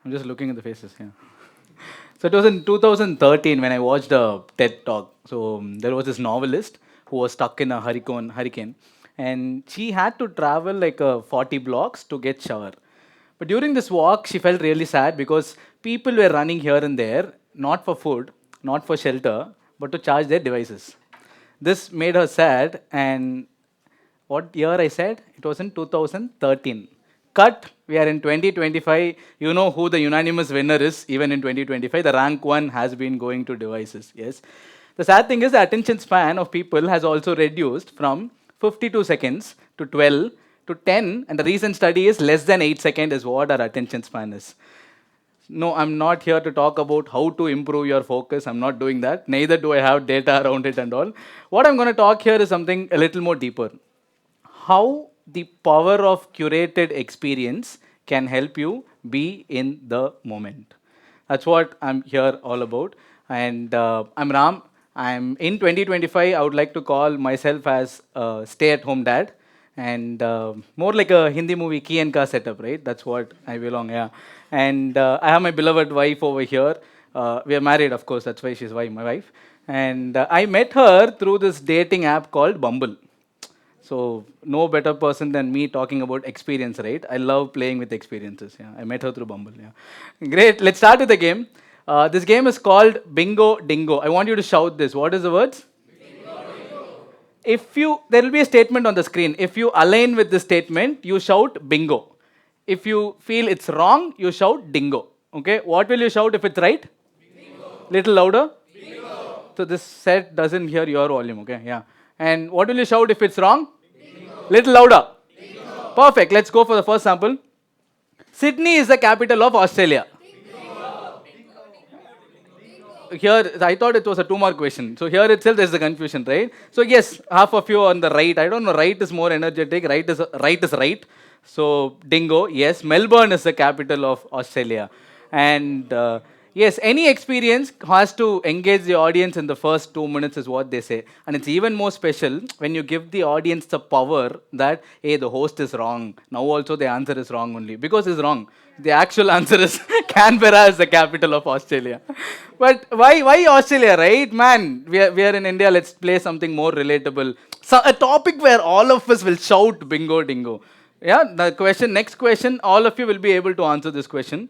I'm just looking at the faces. Yeah. So it was in 2013 when I watched a TED talk. So there was this novelist who was stuck in a hurricane, and she had to travel like 40 blocks to get shower. But during this walk, she felt really sad because people were running here and there, not for food, not for shelter, but to charge their devices. This made her sad, and what year I said? It was in 2013. Cut, we are in 2025. You know who the unanimous winner is, even in 2025. The rank one has been going to devices. Yes. The sad thing is the attention span of people has also reduced from 52 seconds to 12 to 10, and the recent study is less than 8 seconds is what our attention span is. No, I'm not here to talk about how to improve your focus. I'm not doing that. Neither do I have data around it and all. What I'm going to talk here is something a little more deeper. How the power of curated experience can help you be in the moment. That's what I'm here all about. And I'm Ram. I'm in 2025. I would like to call myself as a stay-at-home dad, and more like a Hindi movie key and ka setup, right? That's what I belong. Yeah. And I have my beloved wife over here. We are married, of course. That's why she's my wife. And I met her through this dating app called Bumble. So no better person than me talking about experience, right? I love playing with experiences. Yeah, I met her through Bumble. Yeah, great. Let's start with the game. This game is called Bingo Dingo. I want you to shout this. What is the words? If you, there will be a statement on the screen. If you align with the statement, you shout bingo. If you feel it's wrong, you shout dingo. Okay. What will you shout if it's right? Bingo. Little louder. Bingo. So this set doesn't hear your volume. Okay. Yeah. And what will you shout if it's wrong? Little louder. Bingo. Perfect. Let's go for the first sample. Sydney is the capital of Australia. Bingo. Here, I thought it was a 2 mark question. So here itself there's the confusion, right? So yes, half of you on the right. I don't know, right is more energetic. Right is right. So dingo, yes. Melbourne is the capital of Australia. And yes, any experience has to engage the audience in the first 2 minutes, is what they say. And it's even more special when you give the audience the power that, hey, the host is wrong. Now also the answer is wrong only. Because it's wrong. The actual answer is Canberra is the capital of Australia. But why Australia, right? Man, we are in India. Let's play something more relatable. So a topic where all of us will shout bingo dingo. Yeah, the question, next question, all of you will be able to answer this question.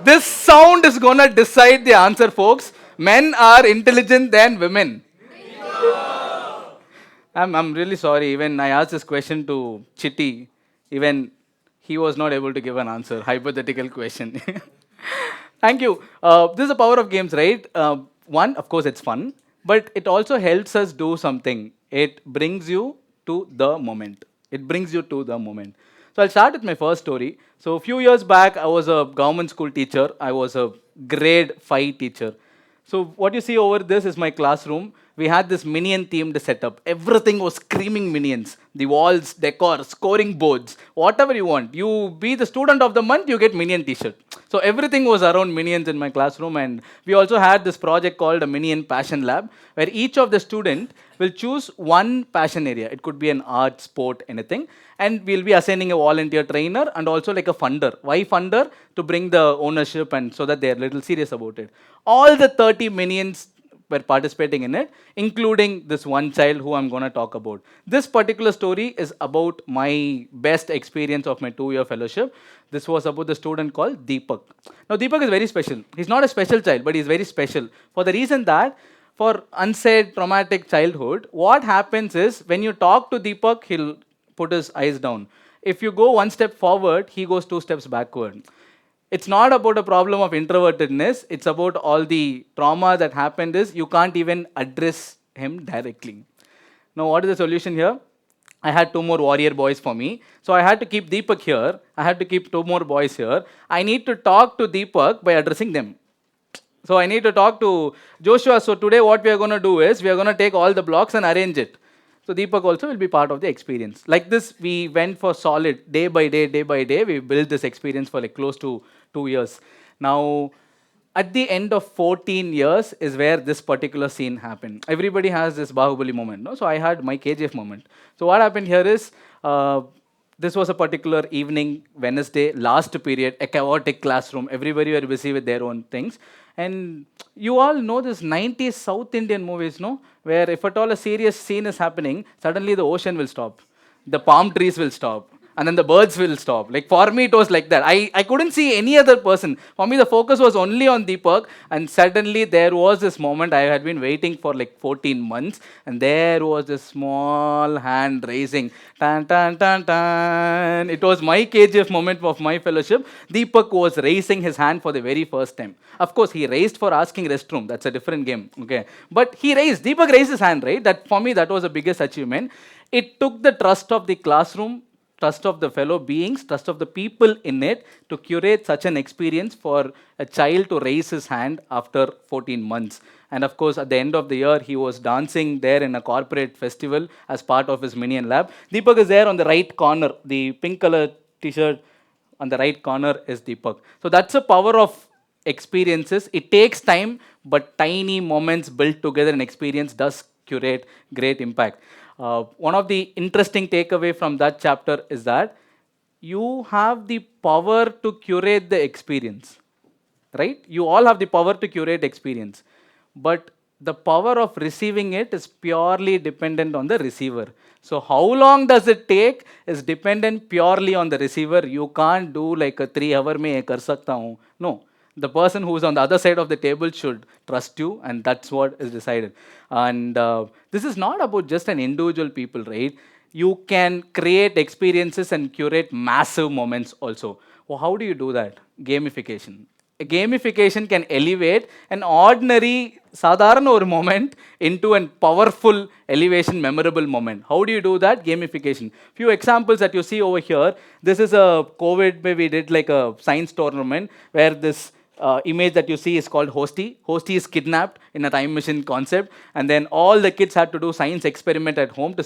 This sound is gonna decide the answer, folks. Men are intelligent than women. I'm really sorry. Even I asked this question to Chitty, even he was not able to give an answer. Hypothetical question. Thank you. This is the power of games, right? One, of course, it's fun, but it also helps us do something. It brings you to the moment. It brings you to the moment. So I'll start with my first story. So a few years back, I was a government school teacher. I was a grade 5 teacher. So what you see over this is my classroom. We had this minion themed setup. Everything was screaming minions. The walls, decor, scoring boards, whatever you want. You be the student of the month, you get minion t-shirt. So everything was around minions in my classroom, and we also had this project called a Minion Passion Lab, where each of the student will choose one passion area. It could be an art, sport, anything. And we'll be assigning a volunteer trainer and also like a funder. Why funder? To bring the ownership and so that they're a little serious about it. All the 30 minions were participating in it, including this one child who I'm going to talk about. This particular story is about my best experience of my 2-year fellowship. This was about the student called Deepak. Now, Deepak is very special. He's not a special child, but he's very special for the reason that for unsaid traumatic childhood, what happens is when you talk to Deepak, he'll put his eyes down. If you go one step forward, he goes 2 steps backward. It's not about a problem of introvertedness. It's about all the trauma that happened is you can't even address him directly. Now, what is the solution here? I had 2 more warrior boys for me. So I had to keep Deepak here. I had to keep 2 more boys here. I need to talk to Deepak by addressing them. So I need to talk to Joshua. So today what we are going to do is we are going to take all the blocks and arrange it. So Deepak also will be part of the experience. Like this, we went for solid day by day, day by day. We built this experience for like close to 2 years. Now, at the end of 14 years is where this particular scene happened. Everybody has this Bahubali moment, no? So I had my KGF moment. So what happened here is, this was a particular evening, Wednesday, last period, a chaotic classroom. Everybody were busy with their own things. And you all know this 90s South Indian movies, no? Where if at all a serious scene is happening, suddenly the ocean will stop, the palm trees will stop, and then the birds will stop. Like for me, it was like that. I couldn't see any other person. For me, the focus was only on Deepak, and suddenly there was this moment I had been waiting for like 14 months, and there was this small hand raising. Tan, tan, tan, tan. It was my KGF moment of my fellowship. Deepak was raising his hand for the very first time. Of course, he raised for asking restroom. That's a different game. Okay. But he raised, Deepak raised his hand, right? That for me, that was the biggest achievement. It took the trust of the classroom, trust of the fellow beings, trust of the people in it to curate such an experience for a child to raise his hand after 14 months. And of course, at the end of the year, he was dancing there in a corporate festival as part of his Minion Lab. Deepak is there on the right corner, the pink color t-shirt on the right corner is Deepak. So that's the power of experiences. It takes time, but tiny moments built together in experience does curate great impact. One of the interesting takeaway from that chapter is that you have the power to curate the experience, right? You all have the power to curate experience, but the power of receiving it is purely dependent on the receiver. So how long does it take is dependent purely on the receiver. You can't do like a 3 hour mein ye kar sakta hu. No, the person who is on the other side of the table should trust you, and that's what is decided. And this is not about just an individual people, right? You can create experiences and curate massive moments also. Well, how do you do that? Gamification. A gamification can elevate an ordinary sadharana or moment into a powerful elevation memorable moment. How do you do that? Gamification. Few examples that you see over here. This is a COVID where we did like a science tournament where this image that you see is called Hosty. Hosty is kidnapped in a time machine concept, and then all the kids had to do science experiment at home to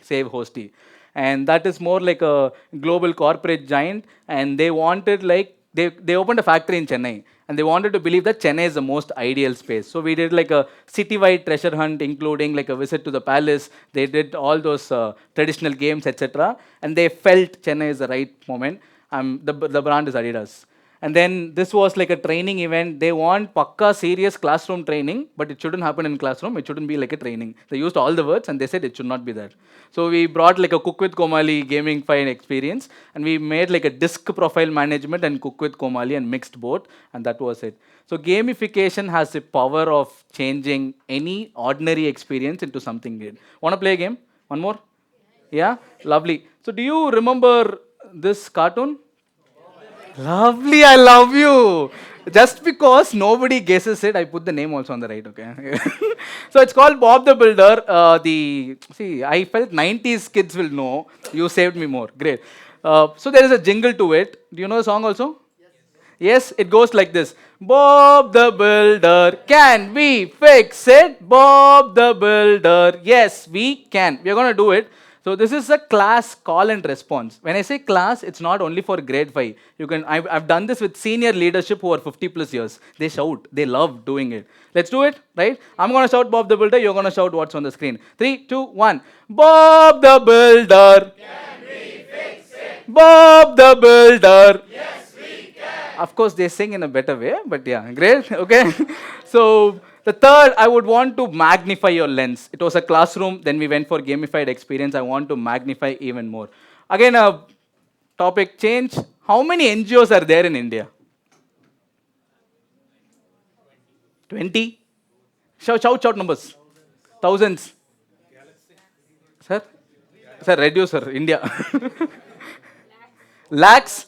save Hosty. And that is more like a global corporate giant, and they wanted like they opened a factory in Chennai, and they wanted to believe that Chennai is the most ideal space. So we did like a citywide treasure hunt, including like a visit to the palace. They did all those traditional games, etc. And they felt Chennai is the right moment. The brand is Adidas. And then this was like a training event. They want pakka serious classroom training, but it shouldn't happen in classroom. It shouldn't be like a training. They used all the words and they said it should not be that. So we brought like a Cook with Komali gaming fine experience, and we made like a disk profile management and Cook with Komali and mixed both, and that was it. So gamification has the power of changing any ordinary experience into something great. Want to play a game? One more? Yeah? Lovely. So do you remember this cartoon? Lovely, I love you. Just because nobody guesses it, I put the name also on the right, okay? So it's called Bob the Builder. I felt 90s kids will know. You saved me more. Great. So there is a jingle to it. Do you know the song also? Yes, it goes like this. Bob the Builder, can we fix it? Bob the Builder, yes, we can. We are going to do it. So this is a class call and response. When I say class, it's not only for grade 5. I've done this with senior leadership who are 50 plus years. They shout. They love doing it. Let's do it, right? I'm going to shout Bob the Builder. You're going to shout what's on the screen. 3, 2, 1. Bob the Builder. Can we fix it? Bob the Builder. Yes, we can. Of course, they sing in a better way, but yeah, great. Okay. So the third, I would want to magnify your lens. It was a classroom, then we went for gamified experience. I want to magnify even more. Again, a topic change. How many NGOs are there in India? 20? Shout numbers. Thousands. Sir? Sir, reduce, sir. India. Lakhs?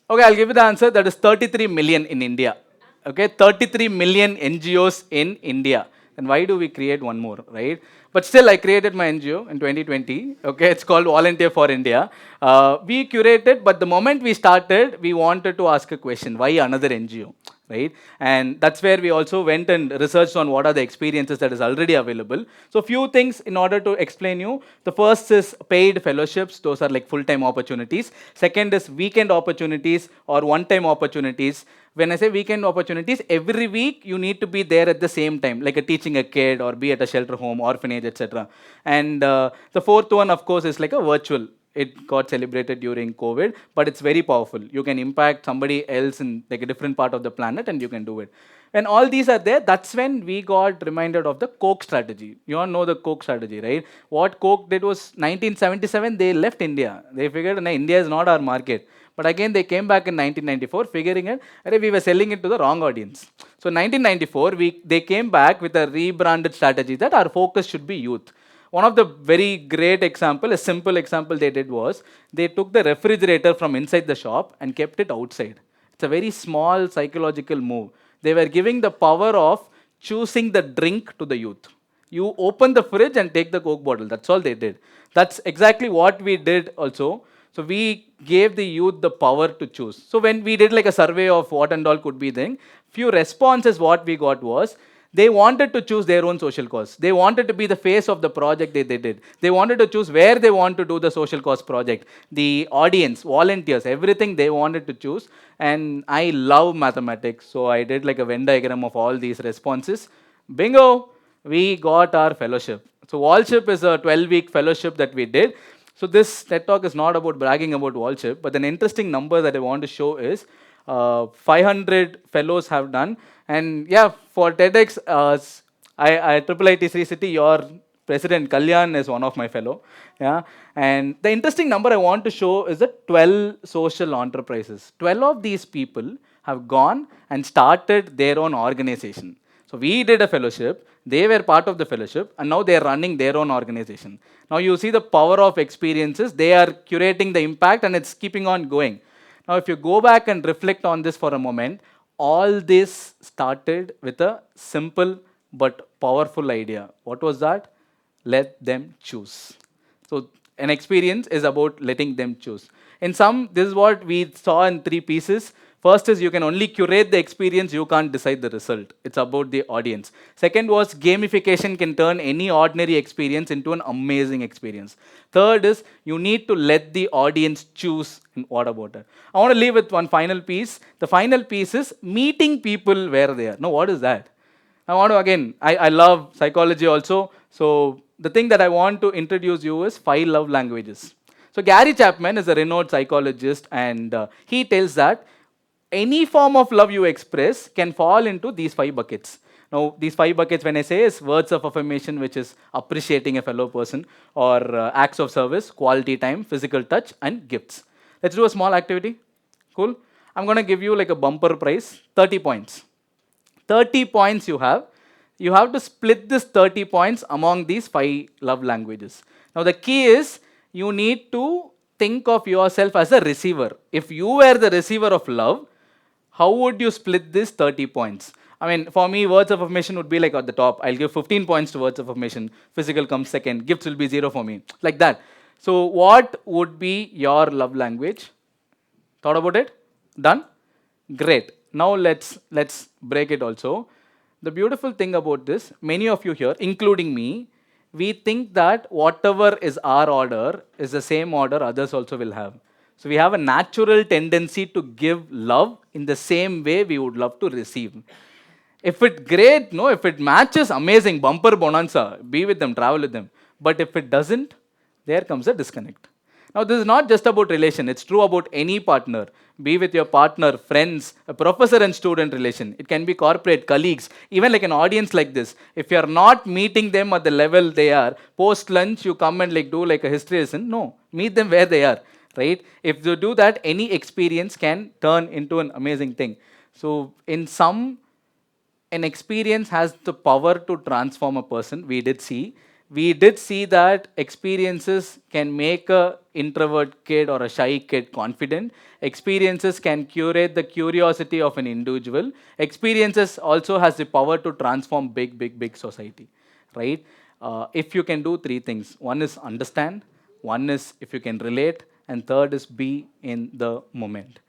Okay, I'll give you the answer. That is 33 million in India. Okay, 33 million NGOs in India. And why do we create one more, right? But still, I created my NGO in 2020. Okay, it's called Volunteer for India. We curated, but the moment we started, we wanted to ask a question: why another NGO, right? And that's where we also went and researched on what are the experiences that is already available. So few things in order to explain you. The first is paid fellowships. Those are like full-time opportunities. Second is weekend opportunities or one-time opportunities. When I say weekend opportunities, every week you need to be there at the same time, like a teaching a kid or be at a shelter home, orphanage, etc. And the fourth one, of course, is like a virtual. It got celebrated during COVID, but it's very powerful. You can impact somebody else in like a different part of the planet, and you can do it. When all these are there, that's when we got reminded of the Coke strategy. You all know the Coke strategy, right? What Coke did was 1977, they left India. They figured, "Nah, India is not our market." But again, they came back in 1994, figuring it, "Arey, we were selling it to the wrong audience." So 1994, they came back with a rebranded strategy that our focus should be youth. One of the very great example, a simple example they did was, they took the refrigerator from inside the shop and kept it outside. It's a very small psychological move. They were giving the power of choosing the drink to the youth. You open the fridge and take the Coke bottle. That's all they did. That's exactly what we did also. So we gave the youth the power to choose. So when we did like a survey of what and all could be then, few responses what we got was, they wanted to choose their own social cause. They wanted to be the face of the project they did. They wanted to choose where they want to do the social cause project, the audience, volunteers, everything they wanted to choose. And I love mathematics, so I did like a Venn diagram of all these responses. Bingo, we got our fellowship. So Wallship is a 12-week fellowship that we did. So this TED Talk is not about bragging about Wallship, but an interesting number that I want to show is 500 fellows have done. And yeah, for TEDx, IIIT Sri City, your president Kalyan is one of my fellow. Yeah, and the interesting number I want to show is the 12 social enterprises. 12 of these people have gone and started their own organization. So we did a fellowship, they were part of the fellowship, and now they are running their own organization. Now you see the power of experiences, they are curating the impact and it's keeping on going. Now if you go back and reflect on this for a moment, all this started with a simple but powerful idea. What was that? Let them choose. So an experience is about letting them choose. In some, this is what we saw in three pieces. First is you can only curate the experience, you can't decide the result. It's about the audience. Second was gamification can turn any ordinary experience into an amazing experience. Third is you need to let the audience choose. And what about it? I want to leave with one final piece. The final piece is meeting people where they are. Now, what is that? I want to, again, I love psychology also. So the thing that I want to introduce you is 5 love languages. So Gary Chapman is a renowned psychologist, and he tells that any form of love you express can fall into these 5 buckets. Now, these 5 buckets, when I say, is words of affirmation, which is appreciating a fellow person, or acts of service, quality time, physical touch, and gifts. Let's do a small activity. Cool? I'm going to give you like a bumper prize, 30 points. 30 points you have. You have to split this 30 points among these 5 love languages. Now, the key is you need to think of yourself as a receiver. If you were the receiver of love, how would you split this 30 points? I mean, for me, words of affirmation would be like at the top. I'll give 15 points to words of affirmation. Physical comes second. Gifts will be 0 for me. Like that. So what would be your love language? Thought about it? Done? Great. Now let's break it also. The beautiful thing about this, many of you here, including me, we think that whatever is our order is the same order others also will have. So we have a natural tendency to give love in the same way we would love to receive. If it's great, no, if it matches, amazing, bumper bonanza, be with them, travel with them. But if it doesn't, there comes a disconnect. Now, this is not just about relation, it's true about any partner. Be with your partner, friends, a professor and student relation. It can be corporate, colleagues, even like an audience like this. If you're not meeting them at the level they are, post lunch, you come and like do like a history lesson. No, meet them where they are, right? If you do that, any experience can turn into an amazing thing. So, in some, an experience has the power to transform a person. We did see that experiences can make a introvert kid or a shy kid confident. Experiences can curate the curiosity of an individual. Experiences also has the power to transform big society, right? If you can do 3 things. One is understand, one is if you can relate, and third is be in the moment.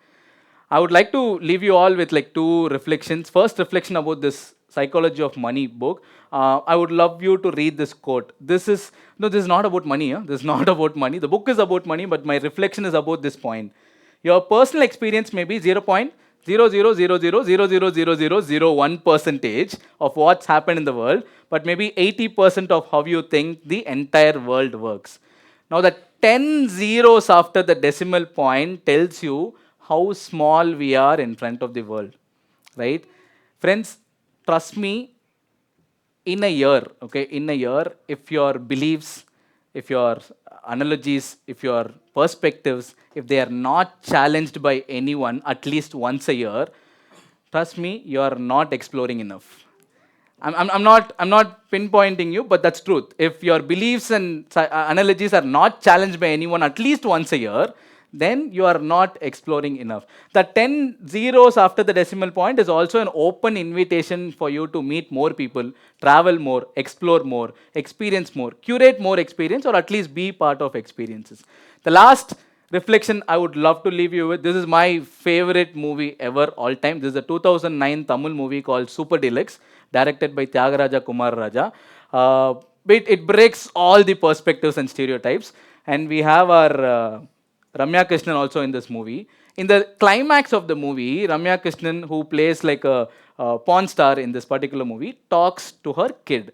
I would like to leave you all with like two reflections. First reflection about this Psychology of Money book. I would love you to read this quote. This is not about money. This is not about money. The book is about money, but my reflection is about this point. Your personal experience may be 0.000000001 percentage of what's happened in the world, but maybe 80% of how you think the entire world works. Now, the 10 zeros after the decimal point tells you how small we are in front of the world, right? Friends, trust me, in a year, okay, in a year, if your beliefs, if your analogies, if your perspectives, if they are not challenged by anyone at least once a year, trust me, you are not exploring enough. I'm not pinpointing you, but that's truth. If your beliefs and analogies are not challenged by anyone at least once a year, then you are not exploring enough. The 10 zeros after the decimal point is also an open invitation for you to meet more people, travel more, explore more, experience more, curate more experience, or at least be part of experiences. The last reflection I would love to leave you with, this is my favorite movie ever, all time. This is a 2009 Tamil movie called Super Deluxe, directed by Tyagaraja Kumar Raja. It breaks all the perspectives and stereotypes. And we have our Ramya Krishnan also in this movie. In the climax of the movie, Ramya Krishnan, who plays like a porn star in this particular movie, talks to her kid.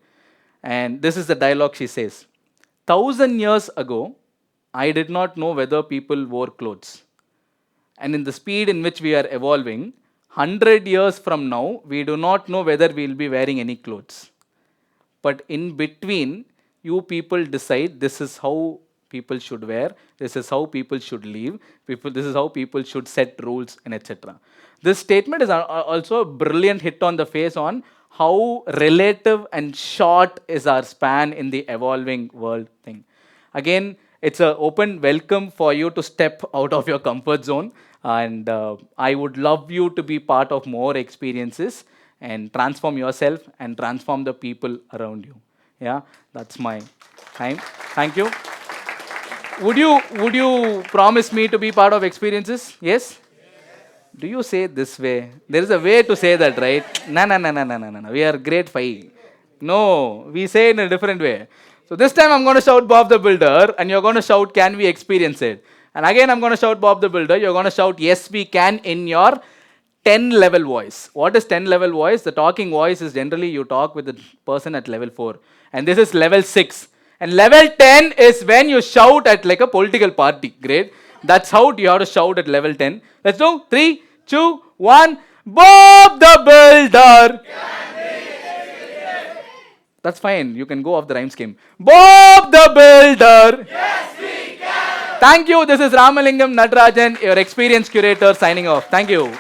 And this is the dialogue she says: 1,000 years ago, I did not know whether people wore clothes. And in the speed in which we are evolving, 100 years from now, we do not know whether we will be wearing any clothes. But in between, you people decide this is how people should wear, this is how people should live, this is how people should set rules, and etc. This statement is also a brilliant hit on the face on how relative and short is our span in the evolving world thing. Again, it's an open welcome for you to step out of your comfort zone, and I would love you to be part of more experiences and transform yourself and transform the people around you. Yeah, that's my time. Thank you. Would you promise me to be part of experiences? Yes? Do you say this way? There is a way to say that, right? No, no, no, no, no, no, no. We are grade 5. No, we say in a different way. So this time I'm going to shout Bob the Builder, and you're going to shout, can we experience it? And again I'm going to shout Bob the Builder, you're going to shout, yes we can, in your 10 level voice. What is 10 level voice? The talking voice is generally you talk with the person at level 4. And this is level 6. And level 10 is when you shout at like a political party. Great. That's how you have to shout at level 10. Let's do 3, 2, 1. Bob the Builder. That's fine. You can go off the rhyme scheme. Bob the Builder. Yes, we can. Thank you. This is Ramalingam Natarajan, your experience curator, signing off. Thank you.